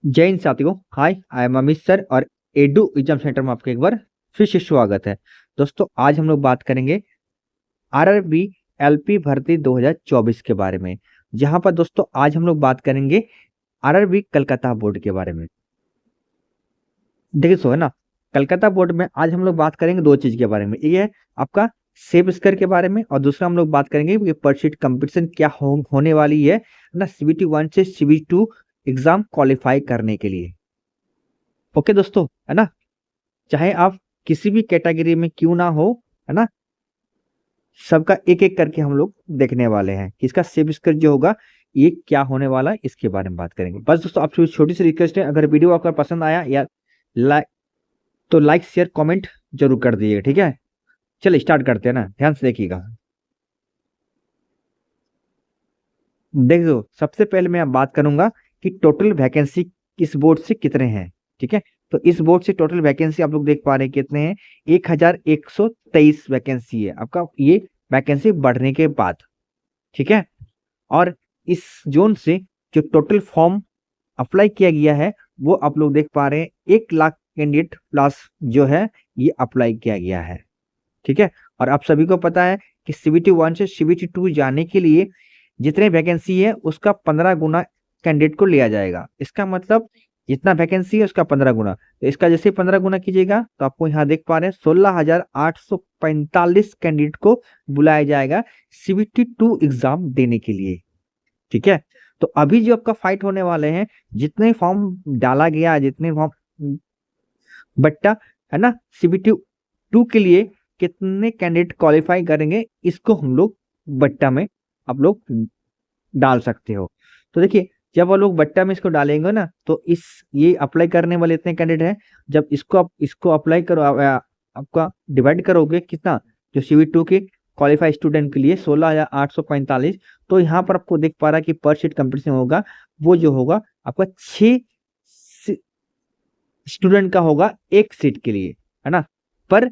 जय हिंद साथियों। हाय, I am Amit sir और एडू एग्जाम सेंटर में आपका एक बार फिर से स्वागत है। दोस्तों, आज हम लोग बात करेंगे आरआरबी एलपी भर्ती 2024 के बारे में। जहां पर दोस्तों आज हम लोग बात करेंगे आरआरबी कलकत्ता बोर्ड के बारे में। देखिए सो है ना, कलकत्ता बोर्ड में आज हम लोग बात करेंगे दो चीज के बारे में। ये है आपका सेफ स्कर के बारे में, और दूसरा हम लोग बात करेंगे कि पर शीट कंपटीशन क्या होने वाली है ना, सीबीटी 1 से सीबीटी 2 एग्जाम क्वालिफाई करने के लिए। ओके दोस्तों, है ना। चाहे आप किसी भी कैटेगरी में क्यों ना हो, है ना, सबका एक एक करके हम लोग देखने वाले हैं कि इसका सेब स्कर जो होगा ये क्या होने वाला है, इसके बारे में बात करेंगे। बस दोस्तों, आपसे छोटी सी रिक्वेस्ट है, अगर वीडियो आपका पसंद आया या लाइक तो लाइक शेयर कमेंट जरूर कर दीजिएगा, ठीक है। चलिए स्टार्ट करते हैं ना, ध्यान से देखिएगा। देखो, सबसे पहले मैं बात करूंगा कि टोटल वैकेंसी इस बोर्ड से कितने हैं, ठीक है। तो इस बोर्ड से टोटल वैकेंसी आप लोग देख पा रहे हैं कितने हैं। 1123 वैकेंसी है आपका, ये वैकेंसी बढ़ने के बाद, ठीक है। और इस जोन से जो टोटल फॉर्म अप्लाई किया गया है वो आप लोग देख पा रहे हैं 1 लाख कैंडिडेट प्लस जो है ये अप्लाई किया गया है, ठीक है। और आप सभी को पता है कि सीबीटी 1 से सीबीटी 2 जाने के लिए जितने वैकेंसी है उसका 15 गुना कैंडिडेट को लिया जाएगा। इसका मतलब जितना वैकेंसी है उसका 15 गुना, तो इसका जैसे 15 गुना कीजिएगा तो आपको यहाँ देख पा रहे हैं 16,845 कैंडिडेट को बुलाया जाएगा सीबीटी 2 एग्जाम देने के लिए, ठीक है। तो अभी जो आपका फाइट होने वाले हैं, जितने फॉर्म डाला गया, जितने फॉर्म बट्टा, है ना, सीबीटी 2 के लिए कितने कैंडिडेट क्वालिफाई करेंगे इसको हम लोग बट्टा में आप लोग डाल सकते हो। तो देखिए, जब वो लोग बट्टा में इसको डालेंगे ना, तो इस ये अप्लाई करने वाले इतने कैंडिडेट हैं, जब इसको अप्लाई करो आपका डिवाइड करोगे कितना, जो सीबीटी 2 के क्वालिफाई स्टूडेंट के लिए 16,845, तो यहाँ पर आपको देख पा रहा है कि पर सीट कंपटीशन होगा वो जो होगा आपका 6 स्टूडेंट का होगा एक सीट के लिए, है ना। पर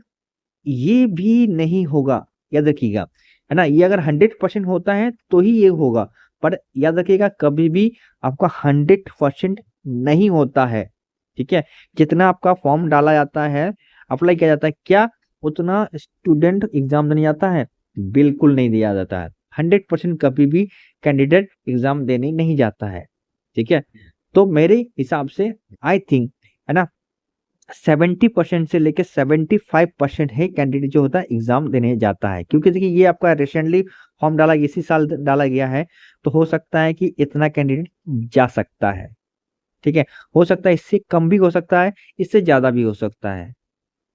ये भी नहीं होगा, याद रखिएगा, है ना। ये अगर 100% होता है तो ही ये होगा, पर याद रखिएगा कभी भी आपका 100% नहीं होता है, ठीक है। जितना आपका फॉर्म डाला जाता है, अप्लाई किया जाता है, क्या उतना स्टूडेंट एग्जाम देने जाता है? बिल्कुल नहीं दिया जाता है। 100% कभी भी कैंडिडेट एग्जाम देने नहीं जाता है, ठीक है। तो मेरे हिसाब से आई थिंक, है ना, 70% से लेकर 75% है कैंडिडेट जो होता है एग्जाम देने जाता है। क्योंकि देखिए, ये आपका रिसेंटली फॉर्म डाला, इसी साल डाला गया है, तो हो सकता है कि इतना कैंडिडेट जा सकता है, ठीक है। हो सकता है इससे कम भी हो सकता है, इससे ज्यादा भी हो सकता है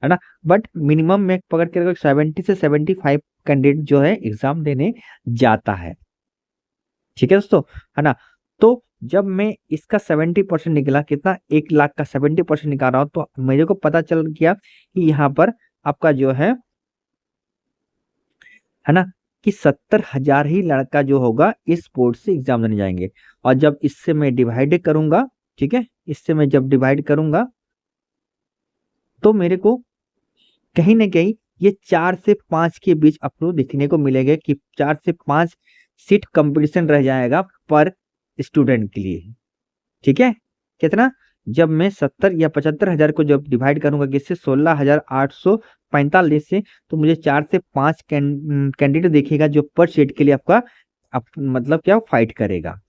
ना। बट मिनिमम में पकड़ के 70 से 75 कैंडिडेट जो है एग्जाम देने जाता है, ठीक है दोस्तों, है ना। तो जब मैं इसका 70% निकला, कितना, 1 लाख का 70% निकाल रहा हूं, तो मेरे को पता चल गया कि यहाँ पर आपका जो है ना, कि 70,000 ही लड़का जो होगा इस बोर्ड से एग्जाम देने जाएंगे। और जब इससे मैं डिवाइड करूंगा, ठीक है, इससे मैं जब डिवाइड करूंगा तो मेरे को कहीं ना कहीं ये 4 से 5 के बीच आपको देखने को मिलेगा कि 4 से 5 सीट कंपटीशन रह जाएगा पर स्टूडेंट के लिए, ठीक है। कितना, जब मैं 70 या 75 हजार को जब डिवाइड करूंगा किससे, 16,845 से, तो मुझे 4 से 5 कैंडिडेट दिखेगा जो पर सीट के लिए आपका मतलब क्या फाइट करेगा।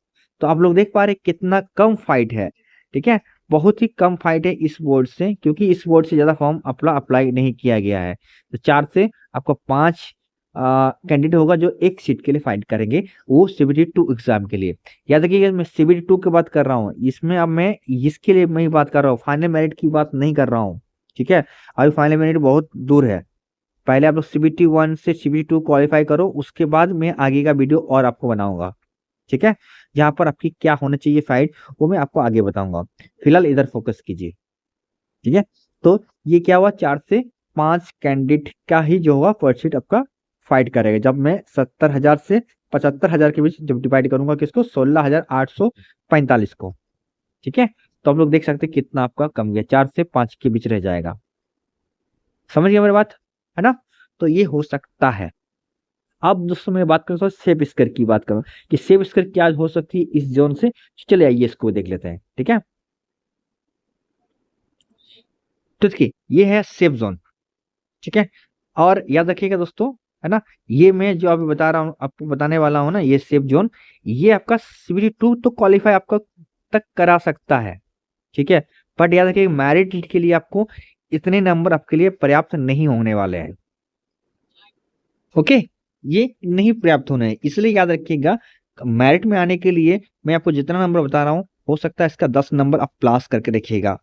तो आप लोग देख पा रहे हैं कितना कम फाइट है, ठीक है। बहुत ही कम फाइट है इस बोर्ड से, क्योंकि इस बोर्ड से ज्यादा फॉर्म अप्लाई नहीं किया गया है। तो 4 से आपका 5 कैंडिडेट होगा जो एक सीट के लिए फाइट करेंगे, वो सीबीटी 2 एग्जाम के लिए। याद रखिएगा, मैं सीबीटी 2 की बात कर रहा हूँ, इसमें अब मैं इसके लिए मैं ही बात कर रहा हूँ, फाइनल मेरिट की बात नहीं कर रहा हूँ, ठीक है। अभी फाइनल मेरिट बहुत दूर है। पहले आप लोग सीबीटी 1 से सीबीटी 2 क्वालिफाई करो, उसके बाद मैं आगे का वीडियो और आपको बनाऊंगा, ठीक है। जहां पर आपकी क्या होना चाहिए फाइट, वो मैं आपको आगे बताऊंगा। फिलहाल इधर फोकस कीजिए, ठीक है। तो ये क्या हुआ, 4 से 5 कैंडिडेट का ही जो होगा पर सीट आपका फाइट करेगा, जब मैं 70,000 से 75,000 के बीच जब डिवाइड करूंगा किसको, 16,845 को, ठीक है। तो आप लोग देख सकते हैं कितना आपका कम गया, 4 से 5 के बीच रह जाएगा। समझ गया मेरी बात, है ना। तो ये हो सकता है। अब दोस्तों मैं बात करूँ सेफ स्कर की बात करूँ कि सेफ स्कर क्या हो सकती है इस जोन से। चले आइए इसको देख लेते हैं, ठीक है। तो देखिए ये है सेफ जोन, ठीक है। और याद रखिएगा दोस्तों, है ना, ये मैं जो अभी बता रहा हूँ, आपको बताने वाला हूँ ना, ये सेफ जोन, ये आपका CBT 2 तो क्वालिफाई आपका तक करा सकता है, ठीक है। बट याद रखिए मैरिट के लिए आपको इतने नंबर आपके लिए पर्याप्त नहीं होने वाले हैं, ओके, ये नहीं पर्याप्त होने हैं। इसलिए याद रखिएगा मेरिट में आने के लिए मैं आपको जितना नंबर बता रहा हूँ, हो सकता है इसका 10 नंबर आप प्लस करके देखिएगा,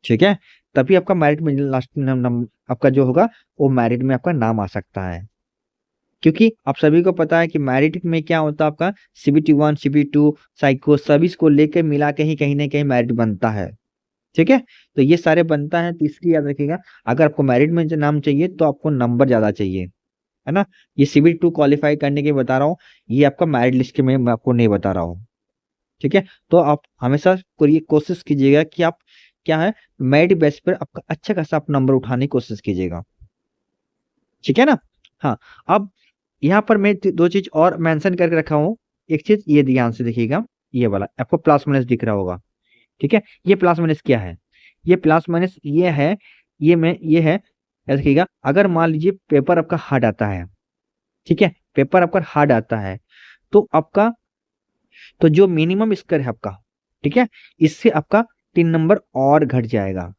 ठीक है। तभी आपका मेरिट में लास्ट नंबर आपका जो होगा वो मेरिट में आपका नाम आ सकता है। क्योंकि आप सभी को पता है कि मेरिट में क्या होता है, आपका CBT 1 CBT 2 साइको सभी को लेकर मिला के ही कहीं ना कहीं मेरिट बनता है, ठीक है। तो ये सारे बनता है, तो इसलिए याद रखिएगा अगर आपको मेरिट में जो नाम चाहिए तो आपको नंबर ज्यादा चाहिए, है ना। ये CBT 2 क्वालिफाई करने के बता रहा हूँ, ये आपका मेरिट लिस्ट के में मैं आपको नहीं बता रहा हूँ, ठीक है। तो आप हमेशा ये कोशिश कीजिएगा कि आप क्या है मेरिट बेस पर आपका अच्छा खासा आप नंबर उठाने की कोशिश कीजिएगा, ठीक है ना। हाँ, अब यहाँ पर मैं दो चीज और मेंशन करके रखा हूँ। एक चीज ये ध्यान से देखिएगा, ये वाला आपको प्लस माइनस दिख रहा होगा, ठीक है। ये प्लस माइनस क्या है, ये प्लस माइनस ये है, ये है, याद रखिएगा अगर मान लीजिए पेपर आपका हार्ड आता है, ठीक है, पेपर आपका हार्ड आता है, तो आपका तो जो मिनिमम स्कोर है आपका, ठीक है, इससे आपका 3 नंबर और घट जाएगा,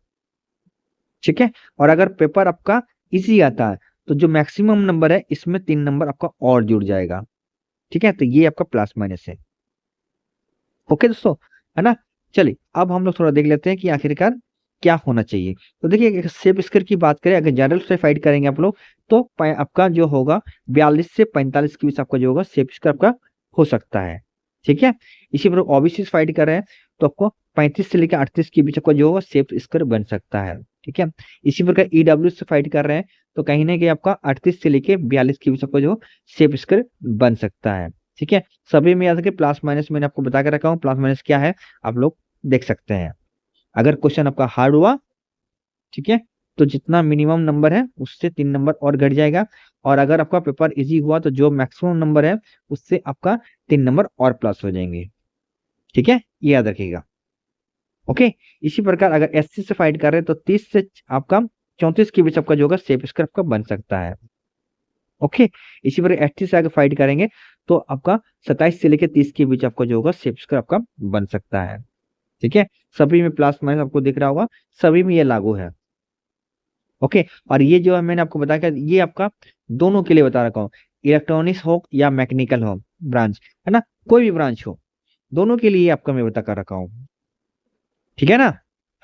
ठीक है। और अगर पेपर आपका इजी आता है तो जो मैक्सिमम नंबर है इसमें 3 नंबर आपका और जुड़ जाएगा, ठीक है। तो ये आपका प्लस माइनस है, ओके दोस्तों, है ना। चलिए अब हम लोग थोड़ा देख लेते हैं कि आखिरकार क्या होना चाहिए। तो देखिए अगर सेफ स्कोर की बात करें, अगर जनरल से फाइट करेंगे आप लोग, तो आपका जो होगा 42 से 45 के बीच आपका जो होगा सेफ स्कोर आपका हो सकता है, ठीक है। इसी पर OBC से फाइट कर रहे हैं तो आपको 35 से लेकर 38 के बीच आपका जो होगा सेफ स्कोर बन सकता है, ठीक है। इसी प्रकार EW से फाइट कर रहे हैं तो कहीं ना कहीं आपका 38 से लेकर 42 के बीच आपका जो सेफ स्कोर बन सकता है, ठीक है। सभी में याद रखिए प्लस माइनस मैंने आपको बता के रखा हूँ, प्लस माइनस क्या है आप लोग देख सकते हैं। अगर क्वेश्चन आपका हार्ड हुआ, ठीक है, तो जितना मिनिमम नंबर है उससे 3 नंबर और घट जाएगा। और अगर आपका पेपर इजी हुआ तो जो मैक्सिमम नंबर है उससे आपका 3 नंबर और प्लस हो जाएंगे, ठीक है, ये याद रखिएगा, ओके। इसी प्रकार अगर SC से फाइट कर रहे हैं तो 30 से आपका 34 के बीच आपका जो होगा सेफ स्कोर आपका बन सकता है, ओके। इसी प्रकार ST से आगे फाइट करेंगे तो आपका 27 से लेकर 30 के बीच आपका जो होगा सेफ स्कोर आपका बन सकता है, ठीक है। सभी में प्लस माइनस आपको दिख रहा होगा, सभी में ये लागू है, ओके। और ये जो है मैंने आपको बताया ये आपका दोनों के लिए बता रखा हूँ, इलेक्ट्रॉनिक्स हो या मैकेनिकल हो ब्रांच, है ना, कोई भी ब्रांच हो, दोनों के लिए आपका मैं बता कर रखा हूँ, ठीक है ना।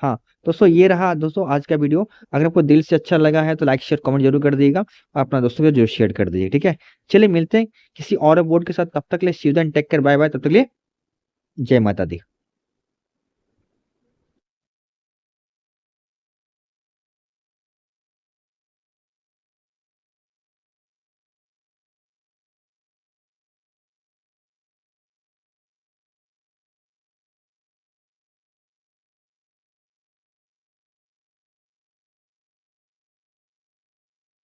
हाँ दोस्तों, ये रहा दोस्तों आज का वीडियो। अगर आपको दिल से अच्छा लगा है तो लाइक शेयर कमेंट जरूर कर दीजिएगा और अपना दोस्तों को जरूर शेयर कर दीजिए, ठीक है। चलिए मिलते हैं किसी और बोर्ड के साथ, तब तक ले see you then take care, bye bye, तब तक लिए जय माता दी।